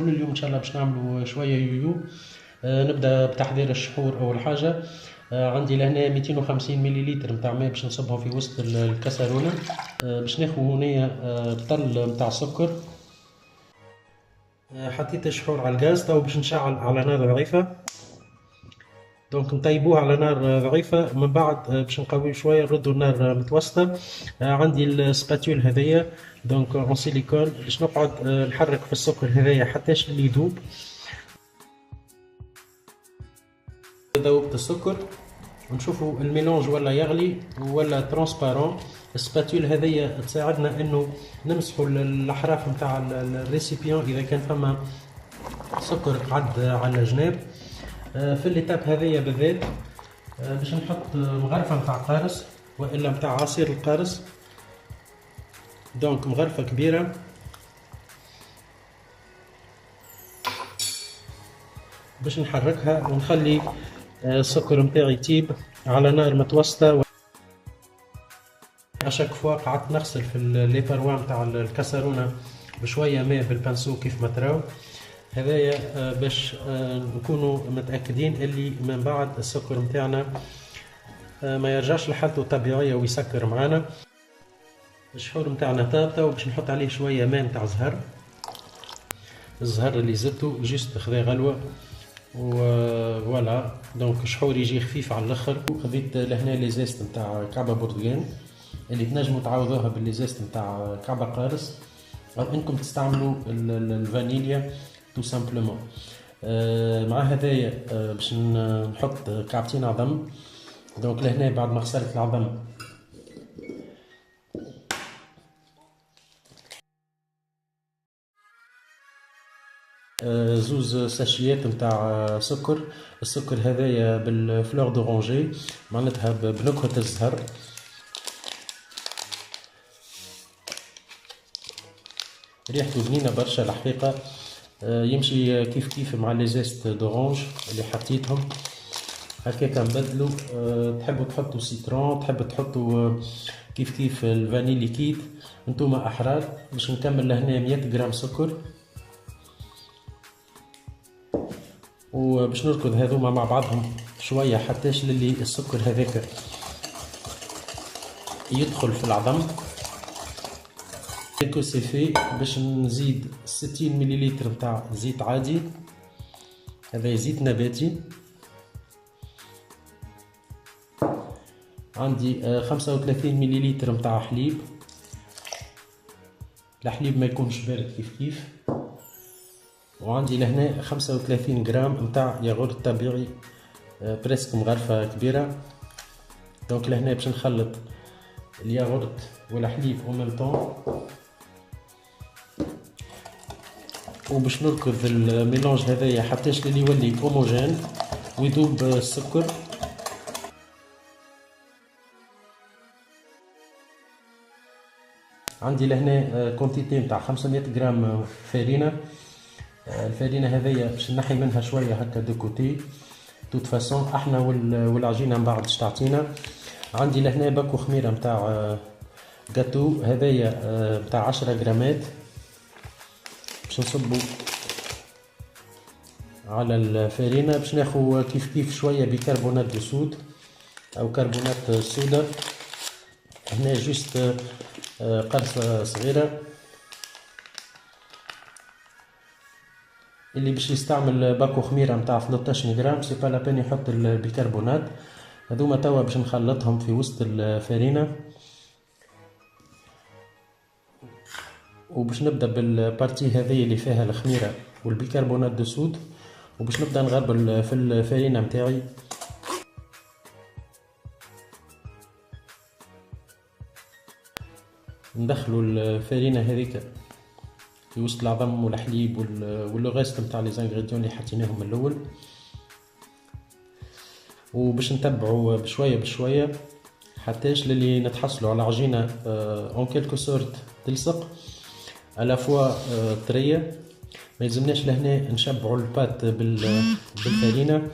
الكل. اليوم ان شاء الله باش نعملوا شويه يويو. نبدا بتحضير الشحور. اول حاجه عندي لهنا 250 مليلتر نتاع ماء باش نصبها في وسط الكاسرونه. باش ناخذ هنا طل نتاع سكر. حطيت الشحور على الغاز تو باش نشعل على نار ضعيفه. دونك نطيبوه على نار ضعيفه، من بعد باش نقويه شويه نردو النار متوسطه. عندي السباتول هذيا دونك اون سيليكون باش نقعد نحرك في السكر هذايا حتىش اللي يذوب. ذوبت السكر ونشوفوا الميلونج ولا يغلي ولا ترانسبارون. السباتول هذيا تساعدنا انه نمسحوا الاحراف نتاع الريسيبيون اذا كان فما سكر قعد على جناب. في الليتاب هذيا بالذات باش نحط مغرفه نتاع قارص والا نتاع عصير القارص. دونك مغرفه كبيره باش نحركها ونخلي السكر نتاعي يطيب على نار متوسطه. اشاك فوا قعدت نغسل في لي باروا نتاع الكاسرونه بشويه ماء بالبانسو كيف ما تراو. هذايا باش نكونوا متاكدين اللي من بعد السكر نتاعنا ما يرجعش لحالته الطبيعيه ويسكر معانا. الشحور نتاعنا طاب باش نحط عليه شويه ماء نتاع زهر. الزهر اللي زدته جيست خذا غلوه وفوالا. دونك الشحور يجي خفيف على الاخر. خذيت لهنا لي زيست نتاع كعبه برتقال اللي تنجموا تعوضوها باللي زيست نتاع كعبه قارص، او انكم تستعملوا الفانيليا تو سامبلومون. مع هدايا باش نحط كعبتين عظم. دونك لهنا بعد ما غسلت العظم زوز ساشيات نتاع سكر. السكر هذايا بالفلور دورانجي معناتها بنكهة الزهر. ريحته بنينة برشا الحقيقة. يمشي كيف كيف مع لي زيست دورانج اللي حطيتهم. هكاك نبدلو. تحبوا تحطوا سيترون، تحبوا تحطوا كيف كيف الفاني ليكيد، انتوما احرار. باش نكمل لهنا 100 جرام سكر وباش نركض هذوما مع بعضهم شويه حتىش للي السكر هذاك يدخل في العظم. هيك سي في. باش نزيد 60 مليلتر نتاع زيت عادي، هذا زيت نباتي. عندي 35 مليلتر نتاع حليب. الحليب ما يكونش بارد كيف كيف. وعندي لهنا 35 جرام نتاع ياغورت طبيعي بريسك مغرفة كبيرة. دونك لهنا باش نخلط الياغورت والحليب او ميم طون وباش نركض الميلونج هذايا حتىش اللي يولي هوموجين ويذوب السكر. عندي لهنا كونتيتي نتاع 500 جرام فارينة. الفارينة هذيا باش نحي منها شوية هكا دو كوتي. توت فاسون احنا والعجينة من بعد تعطينا. عندي لهنا باكو خميرة نتاع جاتو هذايا نتاع 10 جرامات باش نصبو على الفارينة. باش ناخو كيف كيف شوية بيكربونات دو صود او كربونات الصودا. هنا جوست قرصة صغيرة. اللي باش يستعمل باكو خميرة نتاع 13 جرام سي با لا بين يحط البيكربونات. هذوما توا باش نخلطهم في وسط الفارينة وباش نبدا بالبارتي هذه اللي فيها الخميرة والبيكربونات دو صود وباش نبدا نغربل في الفارينة متاعي. ندخلوا الفارينة هذيك في وسط العظم والحليب واللو غيست نتاع لي زانغريديون اللي حطيناهم من الاول. وباش نتبعوا بشويه بشويه حتىش للي نتحصلوا على عجينه اون كيلكو سورت تلصق على فوا طريه. ما يلزمناش لهنا نشبعوا البات بالفارينه.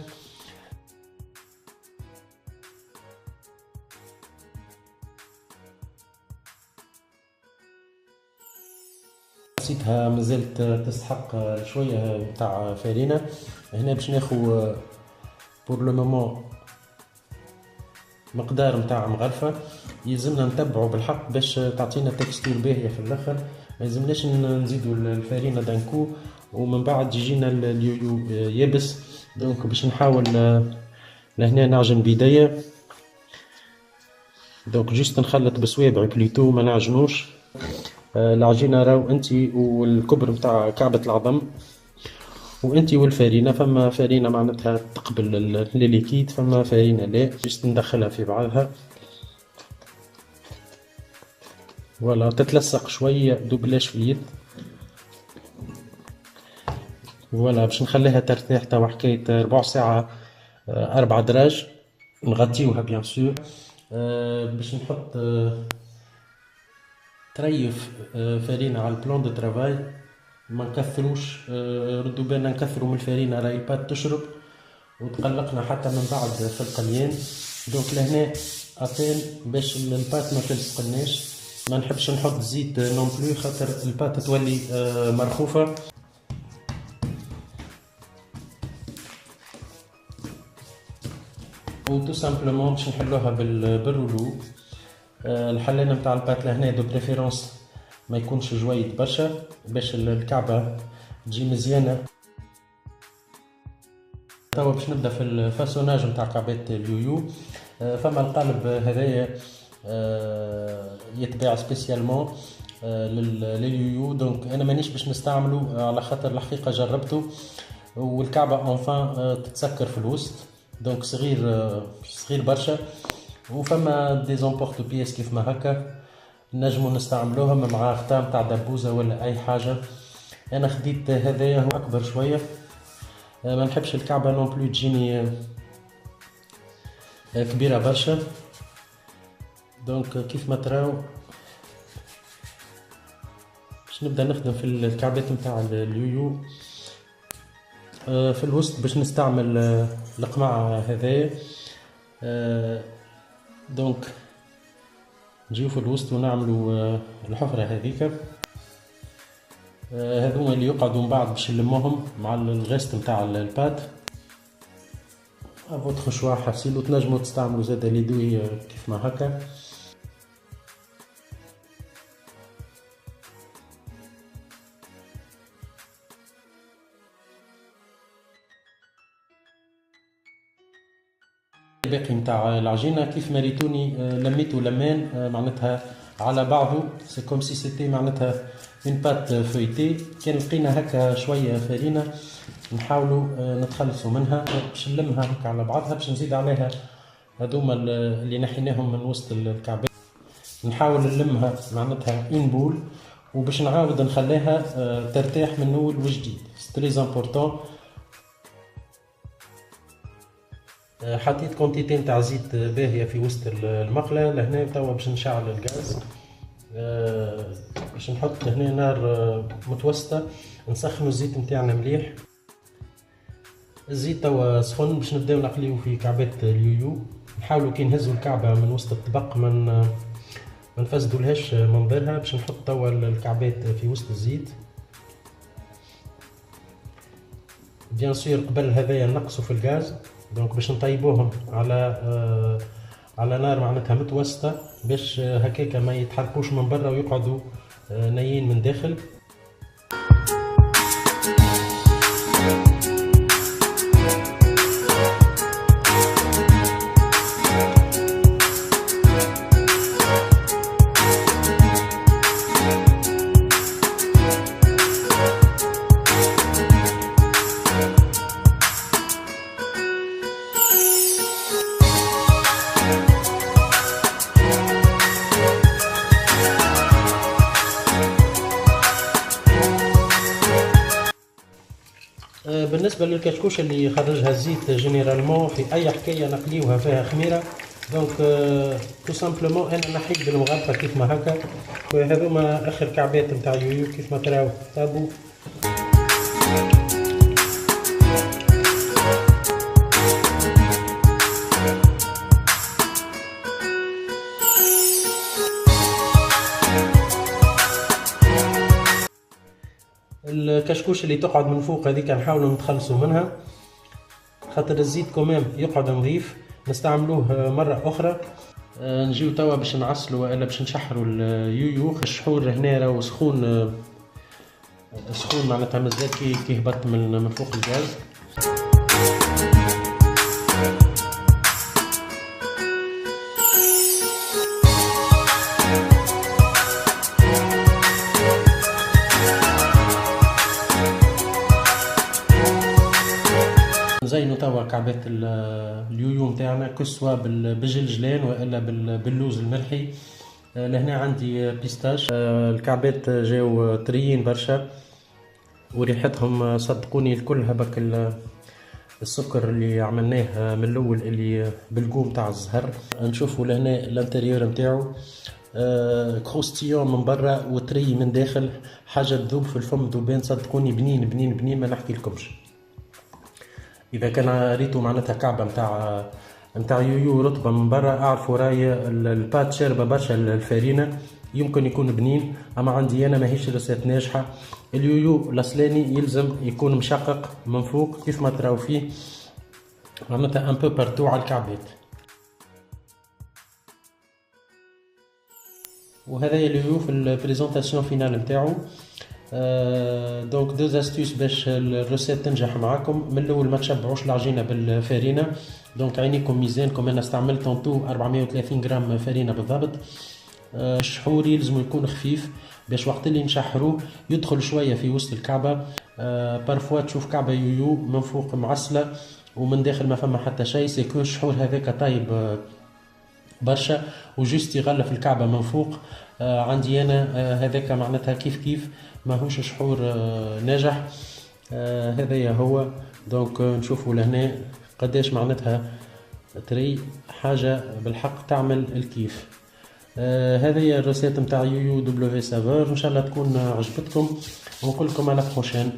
حسيتها مازالت تستحق شويه نتاع فرينه. هنا باش ناخو بور لو مومون مقدار نتاع مغرفه، يلزمنا نتبعو بالحق باش تعطينا تكستور باهيه في الاخر. ما يلزمناش نزيدو الفرينه دانكو ومن بعد يجينا اليويو يابس. دونك باش نحاول لهنا نعجن بيديا، دونك جيست نخلط بصوابعي بليتو ما نعجنوش. العجينه راو انتي والكبر نتاع كعبه العظم وانتي والفرينه. فما فرينه معناتها تقبل الليكيد، فما فرينه لا، جيست ندخلها في بعضها ولا تتلصق شويه دوبلاش في اليد. ولا باش نخليها ترتاح توا حكايه ربع ساعه 4 دراج نغطيوها بيان سور. باش نحط تريف فرينه على البلان دو ترافاي، ما نكثروش. ردوا بالنا نكثروا من الفرينه راهي البات تشرب وتقلقنا حتى من بعد في القليان. دونك لهنا اتين باش البات ما تلصقناش. ما نحبش نحط زيت نون بلو خاطر البات تولي مرخوفه. و تو سامبلومون باش نحلوها بالرولو. الحلانه نتاع البات لهنا دو بريفيرونس ما يكونش جويد برشا باش الكعبه تجي مزيانه. توا باش نبدا في الفاسوناج نتاع كعبات اليويو. فما القالب هذايا يتباع سبيسيالمون لليويو، دونك انا مانيش باش نستعمله على خاطر الحقيقه جربته والكعبه انفان تتسكر في الوسط، دونك صغير برشا. وفما دي زومبورت بيس كيف ما هكا نجمو نستعملوهم مع ختام تاع دبوزه ولا اي حاجه. انا خديت هذايا هو اكبر شويه، ما نحبش الكعبه نون بلو تجيني كبيره برشا. دونك كيف ما تراو باش نبدا نخدم في الكعبات نتاع اليويو. في الوسط باش نستعمل القمع هذايا. دونك نجيو في الوسط ونعملوا الحفرة هذيك. هذوما اللي يقعدوا من بعد باش نلموهم مع الغيست نتاع البات. افوتخ شوا حسيلو تنجموا تستعملوا زادا لي دوي كيف ما هكا. الباقي نتاع العجينه كيف ما ريتوني لميتو لمان معناتها على بعضه سي كوم سي سيتي معناتها اون بات فويتي. كان لقينا هكا شويه فرينه نحاولوا نتخلصوا منها باش نلمها هكا على بعضها، باش نزيد عليها هذوما اللي نحيناهم من وسط الكعبات. نحاول نلمها معناتها اون بول وباش نعاود نخليها ترتاح من اول وجديد. سي تري امبورطون. حطيت كونتيتي نتاع زيت باهيه في وسط المقله. لهنا توا باش نشعل الغاز باش نحط هنا نار متوسطه، نسخنوا الزيت نتاعنا مليح. الزيت توا سخن باش نبداو نقليو في كعبات اليويو. نحاولوا كي نهزوا الكعبه من وسط الطبق ما نفسدولهاش منظرها. باش نحط توا الكعبات في وسط الزيت. بيان سور قبل هذايا نقصوا في الغاز، دونك باش نطيبوهم على نار معناتها متوسطه باش هكاكا ما يتحركوش من برا ويقعدوا نايين من داخل. بالنسبه للكشكوش اللي خرجها الزيت جينيرالمون في اي حكايه نقليوها فيها خميره، دونك تو سامبلومون انا نحيد بالمغرفه كيف ما هكا. وهذوما اخر كعبات نتاع يويو كيف ما تراو طابو. الكشكوش اللي تقعد من فوق هذيك نحاولوا نتخلصوا منها، خاطر الزيت كمام يقعد نظيف نستعملوه مرة أخرى. نجيو توا باش نعسلوا والا باش نشحروا اليويو. الشحور هنا راهو سخون سخون، معناتها مازال كي هبط من فوق الغاز. نزينو توا كعبات اليويو نتاعنا كسوا بالجلجلان والا باللوز الملحي. لهنا عندي بيستاش. الكعبات جاو طريين برشا وريحتهم صدقوني الكل هبك السكر اللي عملناه من الاول اللي بالقوم تاع الزهر. نشوفوا لهنا الانتريور نتاعو كروستيون من برا وطري من داخل، حاجه تذوب في الفم ذوبان صدقوني، بنين بنين بنين ما نحكي لكمش. اذا كان ريتو معناتها كعبه نتاع يويو رطبه من برا اعرفوا راي البات شاربه برشا الفارينه، يمكن يكون بنين، اما عندي انا ماهيش رسات ناجحه. اليويو الاصلاني يلزم يكون مشقق من فوق كيف ما تراو فيه معناتها ان بو بارتو على الكعبات. وهذا اليويو في البريزونطاسيون فينال نتاعو. دونك دو استيوس باش الروسيت تنجح معاكم. من الاول ما تشبعوش العجينه بالفارينه، دونك عينيكم ميزانكم. انا استعملت طونتو 430 غرام فارينه بالضبط. الشحور يلزم يكون خفيف باش وقت اللي نشحروه يدخل شويه في وسط الكعبه. بارفوا تشوف كعبه يويو من فوق معسله ومن داخل ما فما حتى شيء، سيكو الشحور هذاك طايب برشا وجوست يغلف الكعبه من فوق. عندي انا هذاك معناتها كيف ماهوش شحور ناجح. هذايا هو. دونك نشوفوا لهنا قداش معناتها تري حاجه بالحق تعمل الكيف. هذه الرسالة نتاع يويو دبليو سافور، ان شاء الله تكون عجبتكم ونقول لكم على بروشين.